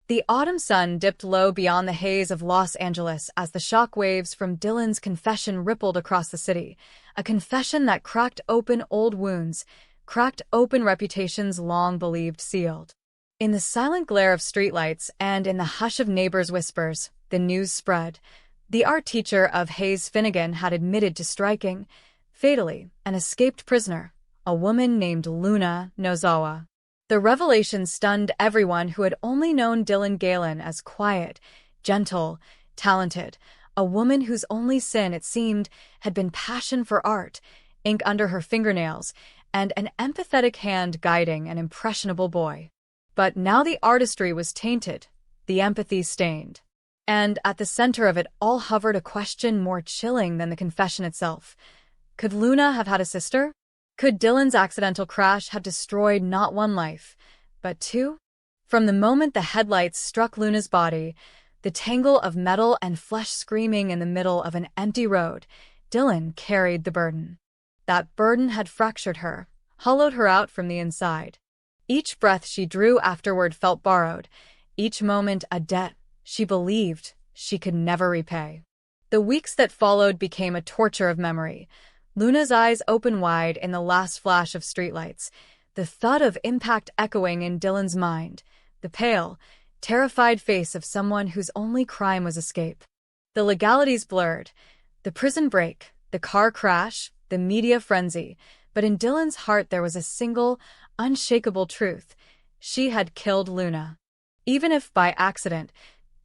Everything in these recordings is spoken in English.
The autumn sun dipped low beyond the haze of Los Angeles as the shock waves from Dylan's confession rippled across the city, a confession that cracked open old wounds, cracked open reputations long believed sealed. In the silent glare of streetlights and in the hush of neighbors' whispers, the news spread. The art teacher of Hayes Finnegan had admitted to striking, fatally, an escaped prisoner, a woman named Luna Nozawa. The revelation stunned everyone who had only known Dylan Galen as quiet, gentle, talented, a woman whose only sin, it seemed, had been passion for art, ink under her fingernails, and an empathetic hand guiding an impressionable boy. But now the artistry was tainted, the empathy stained. And at the center of it all hovered a question more chilling than the confession itself. Could Luna have had a sister? Could Dylan's accidental crash have destroyed not one life, but two? From the moment the headlights struck Luna's body, the tangle of metal and flesh screaming in the middle of an empty road, Dylan carried the burden. That burden had fractured her, hollowed her out from the inside. Each breath she drew afterward felt borrowed, each moment a debt she believed she could never repay. The weeks that followed became a torture of memory. Luna's eyes open wide in the last flash of streetlights, the thud of impact echoing in Dylan's mind, the pale, terrified face of someone whose only crime was escape. The legalities blurred, the prison break, the car crash, the media frenzy, but in Dylan's heart there was a single, unshakable truth. She had killed Luna. Even if by accident,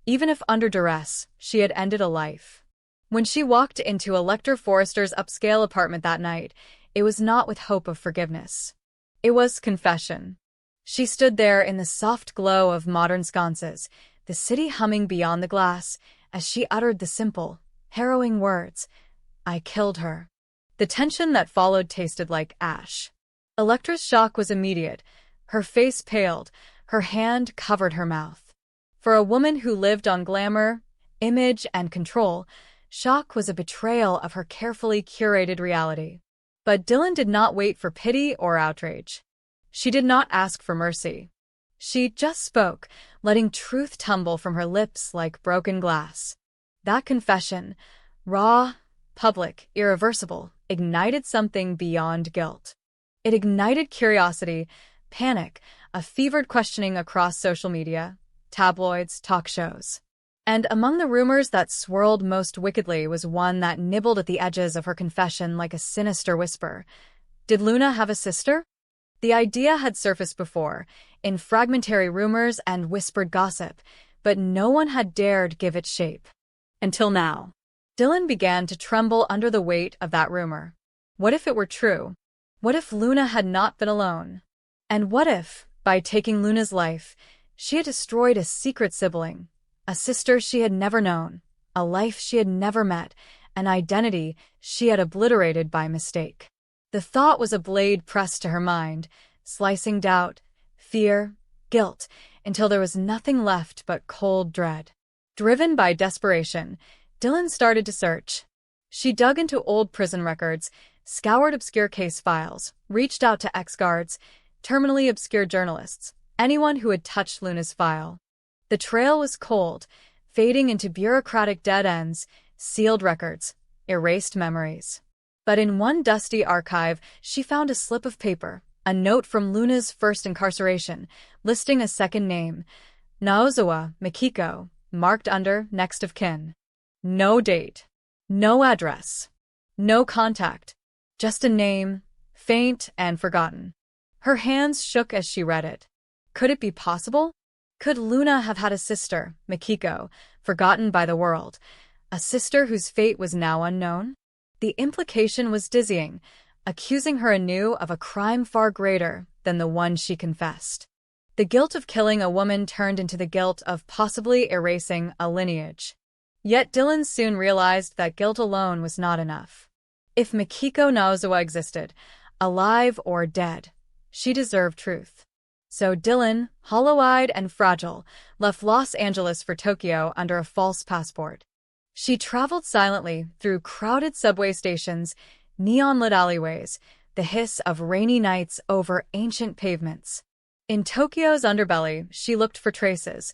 even if under duress, she had ended a life. When she walked into Elector Forrester's upscale apartment that night, it was not with hope of forgiveness. It was confession. She stood there in the soft glow of modern sconces, the city humming beyond the glass, as she uttered the simple, harrowing words, "I killed her." The tension that followed tasted like ash. Electra's shock was immediate. Her face paled, her hand covered her mouth. For a woman who lived on glamour, image, and control, shock was a betrayal of her carefully curated reality. But Dylan did not wait for pity or outrage. She did not ask for mercy. She just spoke, letting truth tumble from her lips like broken glass. That confession, raw, public, irreversible, ignited something beyond guilt. It ignited curiosity, panic, a fevered questioning across social media, tabloids, talk shows. And among the rumors that swirled most wickedly was one that nibbled at the edges of her confession like a sinister whisper. Did Luna have a sister? The idea had surfaced before, in fragmentary rumors and whispered gossip, but no one had dared give it shape. Until now. Dylan began to tremble under the weight of that rumor. What if it were true? What if Luna had not been alone? And what if, by taking Luna's life, she had destroyed a secret sibling, a sister she had never known, a life she had never met, an identity she had obliterated by mistake? The thought was a blade pressed to her mind, slicing doubt, fear, guilt, until there was nothing left but cold dread. Driven by desperation, Dylan started to search. She dug into old prison records, scoured obscure case files, reached out to ex-guards, terminally obscure journalists, anyone who had touched Luna's file. The trail was cold, fading into bureaucratic dead ends, sealed records, erased memories. But in one dusty archive, she found a slip of paper, a note from Luna's first incarceration, listing a second name, Naozawa Mikiko, marked under next of kin. No date, no address, no contact, just a name, faint and forgotten. Her hands shook as she read it. Could it be possible? Could Luna have had a sister, Mikiko, forgotten by the world, a sister whose fate was now unknown? The implication was dizzying, accusing her anew of a crime far greater than the one she confessed. The guilt of killing a woman turned into the guilt of possibly erasing a lineage. Yet Dylan soon realized that guilt alone was not enough. If Mikiko Naozawa existed, alive or dead, she deserved truth. So Dylan, hollow-eyed and fragile, left Los Angeles for Tokyo under a false passport. She traveled silently through crowded subway stations, neon-lit alleyways, the hiss of rainy nights over ancient pavements. In Tokyo's underbelly, she looked for traces,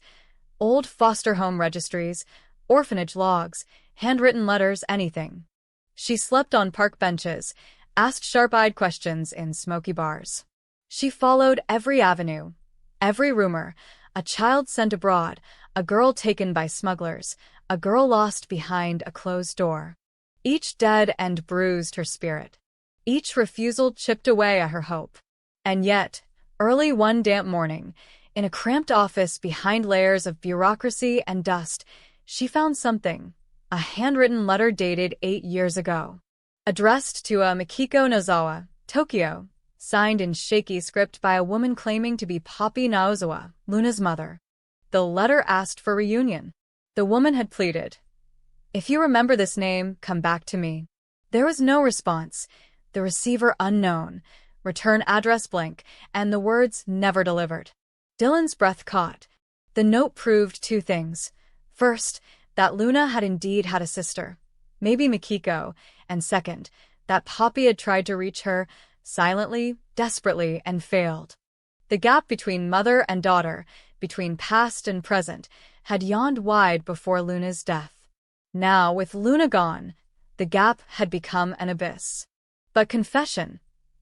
Old foster home registries, orphanage logs, handwritten letters, anything. She slept on park benches, asked sharp-eyed questions in smoky bars. She followed every avenue, every rumor, a child sent abroad, a girl taken by smugglers, a girl lost behind a closed door. Each dead and bruised her spirit. Each refusal chipped away at her hope. And yet, early one damp morning, in a cramped office behind layers of bureaucracy and dust, she found something, a handwritten letter dated 8 years ago. Addressed to a Mikiko Nozawa, Tokyo, signed in shaky script by a woman claiming to be Poppy Naozawa, Luna's mother. The letter asked for reunion. The woman had pleaded, "If you remember this name, come back to me." There was no response, the receiver unknown, return address blank, and the words never delivered. Dylan's breath caught. The note proved 2 things. First, that Luna had indeed had a sister, maybe Mikiko, and second, that Poppy had tried to reach her, silently, desperately, and failed. The gap between mother and daughter, between past and present, had yawned wide before Luna's death. Now, with Luna gone, the gap had become an abyss. But confession,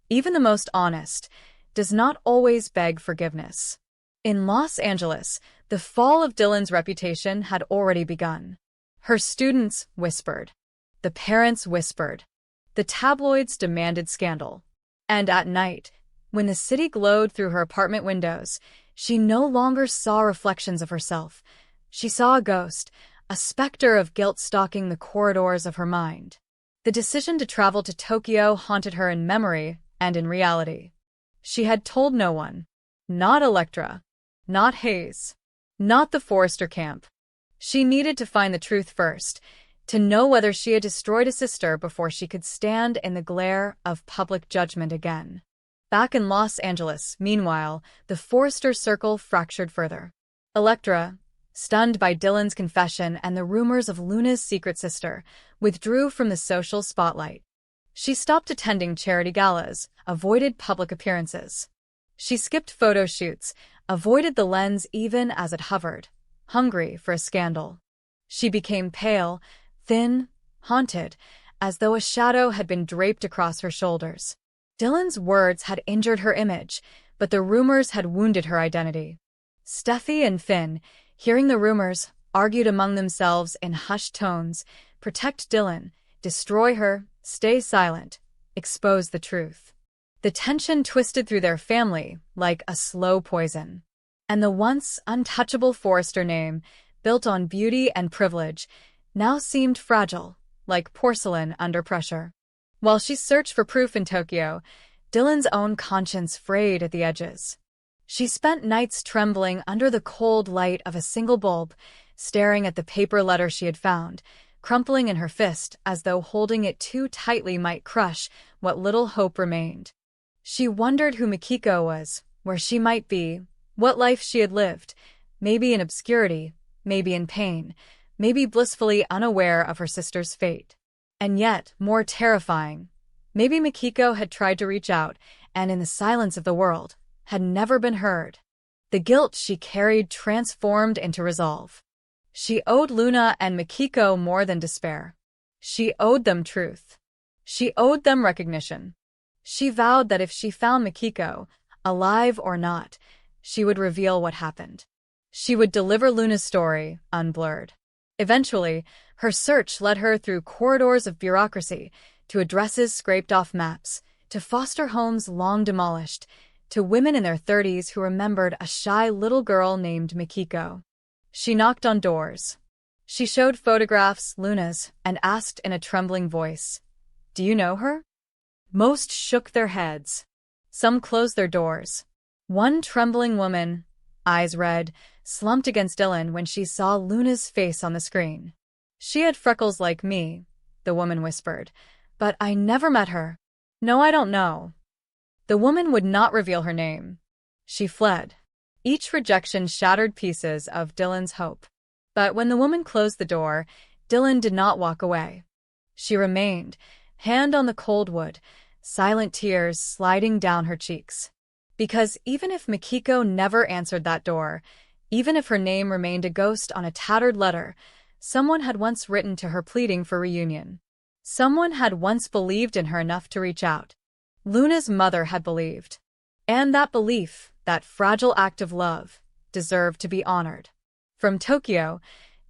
even the most honest, does not always beg forgiveness. In Los Angeles, the fall of Dylan's reputation had already begun. Her students whispered. The parents whispered. The tabloids demanded scandal. And at night, when the city glowed through her apartment windows, she no longer saw reflections of herself. She saw a ghost, a specter of guilt stalking the corridors of her mind. The decision to travel to Tokyo haunted her in memory and in reality. She had told no one. Not Electra. Not Hayes. Not the Forrester camp. She needed to find the truth first, to know whether she had destroyed a sister before she could stand in the glare of public judgment again. Back in Los Angeles, meanwhile, the Forrester circle fractured further. Electra, stunned by Dylan's confession and the rumors of Luna's secret sister, withdrew from the social spotlight. She stopped attending charity galas, avoided public appearances. She skipped photo shoots, avoided the lens even as it hovered, hungry for a scandal. She became pale, thin, haunted, as though a shadow had been draped across her shoulders. Dylan's words had injured her image, but the rumors had wounded her identity. Steffi and Finn, hearing the rumors, argued among themselves in hushed tones, protect Dylan, destroy her, stay silent, expose the truth. The tension twisted through their family like a slow poison. And the once untouchable Forrester name, built on beauty and privilege, now seemed fragile, like porcelain under pressure. While she searched for proof in Tokyo, Dylan's own conscience frayed at the edges. She spent nights trembling under the cold light of a single bulb, staring at the paper letter she had found, crumpling in her fist as though holding it too tightly might crush what little hope remained. She wondered who Mikiko was, where she might be, what life she had lived, maybe in obscurity, maybe in pain, maybe blissfully unaware of her sister's fate. And yet, more terrifying, maybe Mikiko had tried to reach out, and in the silence of the world, had never been heard. The guilt she carried transformed into resolve. She owed Luna and Mikiko more than despair. She owed them truth. She owed them recognition. She vowed that if she found Mikiko, alive or not, she would reveal what happened. She would deliver Luna's story, unblurred. Eventually, her search led her through corridors of bureaucracy, to addresses scraped off maps, to foster homes long demolished, to women in their 30s who remembered a shy little girl named Mikiko. She knocked on doors. She showed photographs, Luna's, and asked in a trembling voice, "Do you know her?" Most shook their heads. Some closed their doors. One trembling woman, eyes red, slumped against Dylan when she saw Luna's face on the screen. "She had freckles like me," the woman whispered, "but I never met her. No, I don't know." The woman would not reveal her name. She fled. Each rejection shattered pieces of Dylan's hope. But when the woman closed the door, Dylan did not walk away. She remained, hand on the cold wood, silent tears sliding down her cheeks. Because even if Mikiko never answered that door, Even if her name remained a ghost on a tattered letter, someone had once written to her pleading for reunion. Someone had once believed in her enough to reach out. Luna's mother had believed. And that belief, that fragile act of love, deserved to be honored. From Tokyo,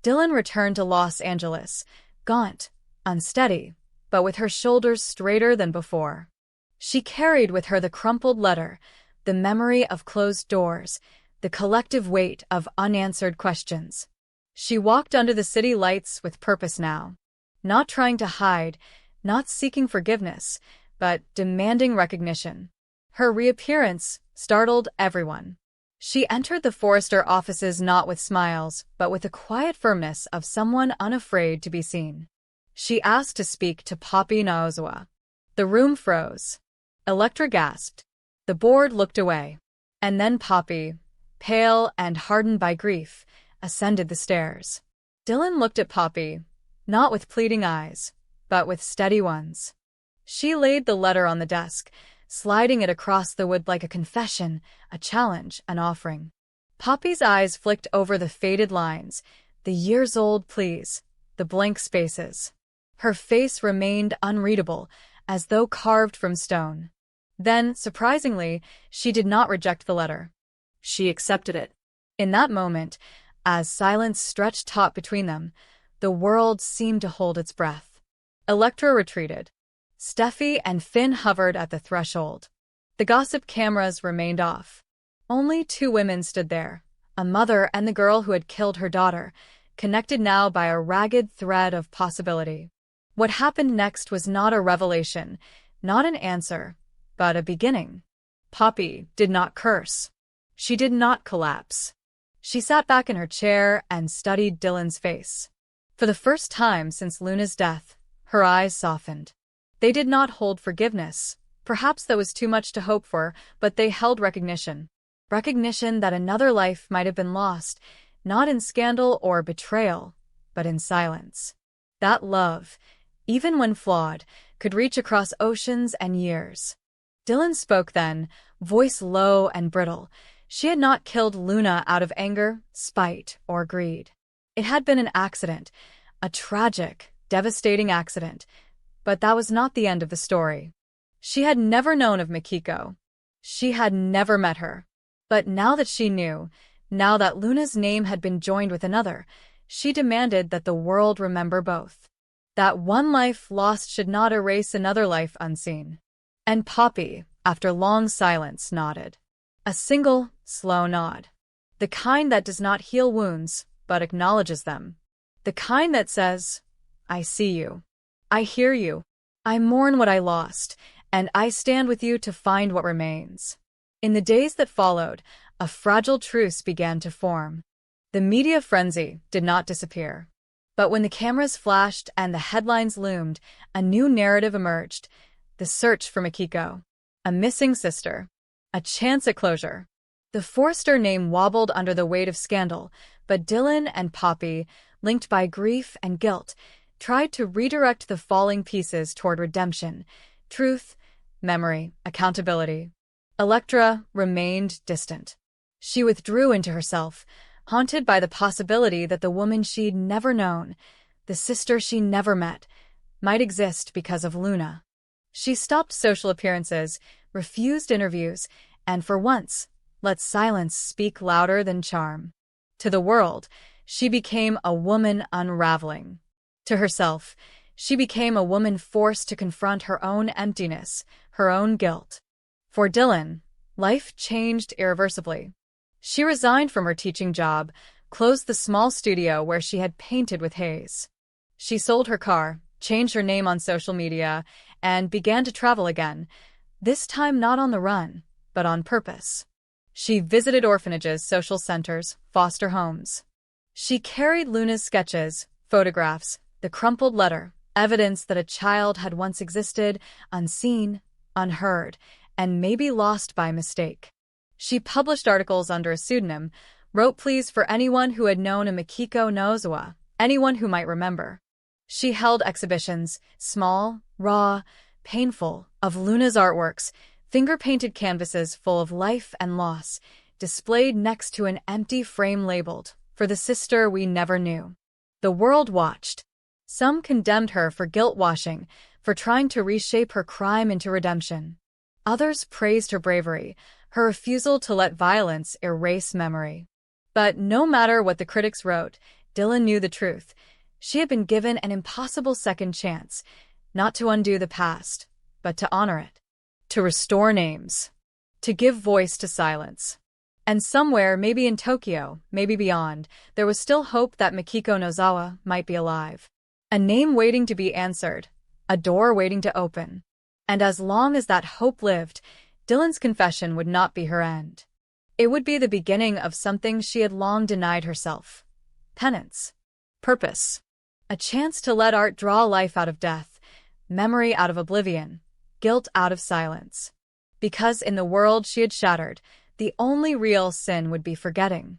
Dylan returned to Los Angeles, gaunt, unsteady, but with her shoulders straighter than before. She carried with her the crumpled letter, the memory of closed doors, the collective weight of unanswered questions. She walked under the city lights with purpose now, not trying to hide, not seeking forgiveness, but demanding recognition. Her reappearance startled everyone. She entered the Forrester offices not with smiles, but with the quiet firmness of someone unafraid to be seen. She asked to speak to Poppy Naozawa. The room froze. Electra gasped. The board looked away. And then Poppy, pale and hardened by grief, ascended the stairs. Dylan looked at Poppy, not with pleading eyes, but with steady ones. She laid the letter on the desk, sliding it across the wood like a confession, a challenge, an offering. Poppy's eyes flicked over the faded lines, the years-old pleas, the blank spaces. Her face remained unreadable, as though carved from stone. Then, surprisingly, she did not reject the letter. She accepted it. In that moment, as silence stretched taut between them, the world seemed to hold its breath. Electra retreated. Steffi and Finn hovered at the threshold. The gossip cameras remained off. Only two women stood there, a mother and the girl who had killed her daughter, connected now by a ragged thread of possibility. What happened next was not a revelation, not an answer, but a beginning. Poppy did not curse. She did not collapse. She sat back in her chair and studied Dylan's face. For the first time since Luna's death, her eyes softened. They did not hold forgiveness. Perhaps that was too much to hope for, but they held recognition. Recognition that another life might have been lost, not in scandal or betrayal, but in silence. That love, even when flawed, could reach across oceans and years. Dylan spoke then, voice low and brittle. She had not killed Luna out of anger, spite, or greed. It had been an accident, a tragic, devastating accident. But that was not the end of the story. She had never known of Mikiko. She had never met her. But now that she knew, now that Luna's name had been joined with another, she demanded that the world remember both. That one life lost should not erase another life unseen. And Poppy, after long silence, nodded. A single, slow nod. The kind that does not heal wounds, but acknowledges them. The kind that says, I see you. I hear you. I mourn what I lost, and I stand with you to find what remains. In the days that followed, a fragile truce began to form. The media frenzy did not disappear. But when the cameras flashed and the headlines loomed, a new narrative emerged. The search for Mikiko. A missing sister. A chance at closure. The Forrester name wobbled under the weight of scandal, but Dylan and Poppy, linked by grief and guilt, tried to redirect the falling pieces toward redemption, truth, memory, accountability. Electra remained distant. She withdrew into herself, haunted by the possibility that the woman she'd never known, the sister she never met, might exist because of Luna. She stopped social appearances, refused interviews, and for once, let silence speak louder than charm. To the world, she became a woman unraveling. To herself, she became a woman forced to confront her own emptiness, her own guilt. For Dylan, life changed irreversibly. She resigned from her teaching job, closed the small studio where she had painted with haze. She sold her car, changed her name on social media, and began to travel again, this time not on the run, but on purpose. She visited orphanages, social centers, foster homes. She carried Luna's sketches, photographs, the crumpled letter, evidence that a child had once existed, unseen, unheard, and maybe lost by mistake. She published articles under a pseudonym, wrote pleas for anyone who had known a Mikiko Naozawa, anyone who might remember. She held exhibitions, small, raw, painful, of Luna's artworks, finger-painted canvases full of life and loss, displayed next to an empty frame labeled, "For the sister we never knew." The world watched. Some condemned her for guilt-washing, for trying to reshape her crime into redemption. Others praised her bravery, her refusal to let violence erase memory. But no matter what the critics wrote, Dylan knew the truth. She had been given an impossible second chance, not to undo the past, but to honor it, to restore names, to give voice to silence. And somewhere, maybe in Tokyo, maybe beyond, there was still hope that Mikiko Nozawa might be alive. A name waiting to be answered, a door waiting to open. And as long as that hope lived, Dylan's confession would not be her end. It would be the beginning of something she had long denied herself. Penance. Purpose. A chance to let art draw life out of death, memory out of oblivion, guilt out of silence. Because in the world she had shattered, the only real sin would be forgetting.